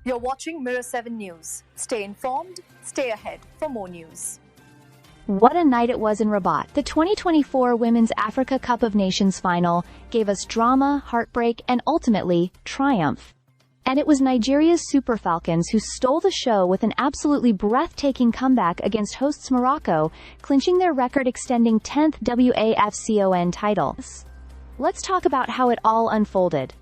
You're watching Mirror 7 News. Stay informed, stay ahead for more news. What a night it was in Rabat. The 2024 Women's Africa Cup of Nations final gave us drama, heartbreak, and ultimately, triumph. And it was Nigeria's Super Falcons who stole the show with an absolutely breathtaking comeback against hosts Morocco, clinching their record-extending 10th WAFCON title. Let's talk about how it all unfolded.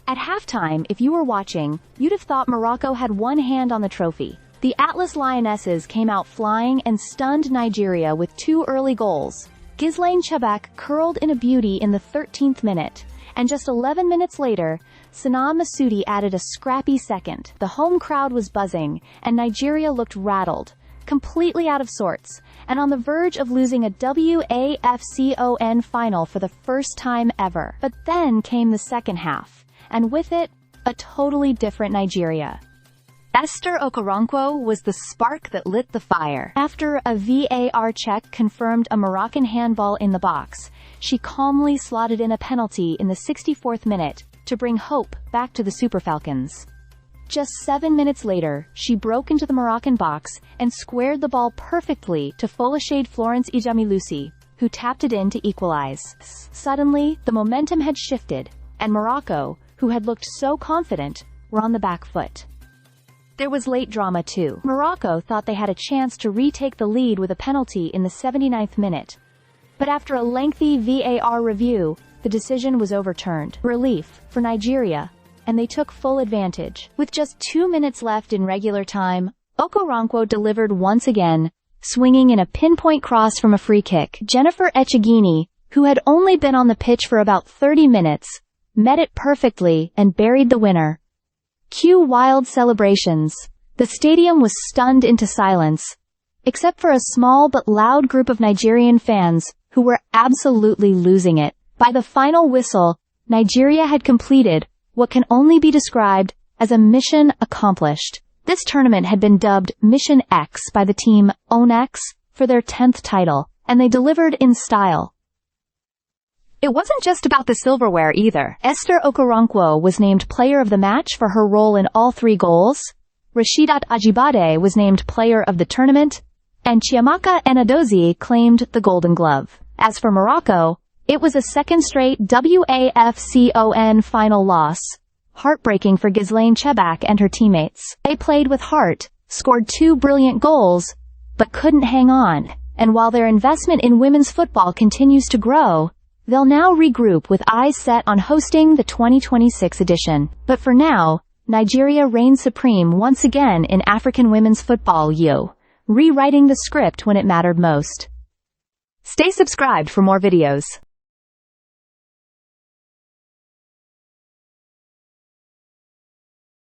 At halftime, if you were watching, you'd have thought Morocco had one hand on the trophy. The Atlas Lionesses came out flying and stunned Nigeria with two early goals. Ghislaine Chebak curled in a beauty in the 13th minute, and just 11 minutes later, Sanaa Masudi added a scrappy second. The home crowd was buzzing, and Nigeria looked rattled, completely out of sorts, and on the verge of losing a WAFCON final for the first time ever. But then came the second half, and with it, a totally different Nigeria. Esther Okoronkwo was the spark that lit the fire. After a VAR check confirmed a Moroccan handball in the box, she calmly slotted in a penalty in the 64th minute to bring hope back to the Super Falcons. Just 7 minutes later, she broke into the Moroccan box and squared the ball perfectly to Folashade Florence Ijamilusi, who tapped it in to equalize. Suddenly, the momentum had shifted, and Morocco, who had looked so confident, were on the back foot. There was late drama too. Morocco thought they had a chance to retake the lead with a penalty in the 79th minute. But after a lengthy VAR review, the decision was overturned. Relief for Nigeria, and they took full advantage. With just 2 minutes left in regular time, Okoronkwo delivered once again, swinging in a pinpoint cross from a free kick. Jennifer Echegini, who had only been on the pitch for about 30 minutes, met it perfectly and buried the winner. Cue wild celebrations. The stadium was stunned into silence, except for a small but loud group of Nigerian fans who were absolutely losing it. By the final whistle, Nigeria had completed what can only be described as a mission accomplished. This tournament had been dubbed Mission X by the team Onyx for their 10th title, and they delivered in style. It wasn't just about the silverware either. Esther Okoronkwo was named Player of the Match for her role in all 3 goals, Rasheedat Ajibade was named Player of the Tournament, and Chiamaka Enadozie claimed the Golden Glove. As for Morocco, it was a second straight WAFCON final loss, heartbreaking for Ghislaine Chebak and her teammates. They played with heart, scored 2 brilliant goals, but couldn't hang on. And while their investment in women's football continues to grow, they'll now regroup with eyes set on hosting the 2026 edition. But for now, Nigeria reigns supreme once again in African women's football, rewriting the script when it mattered most. Stay subscribed for more videos.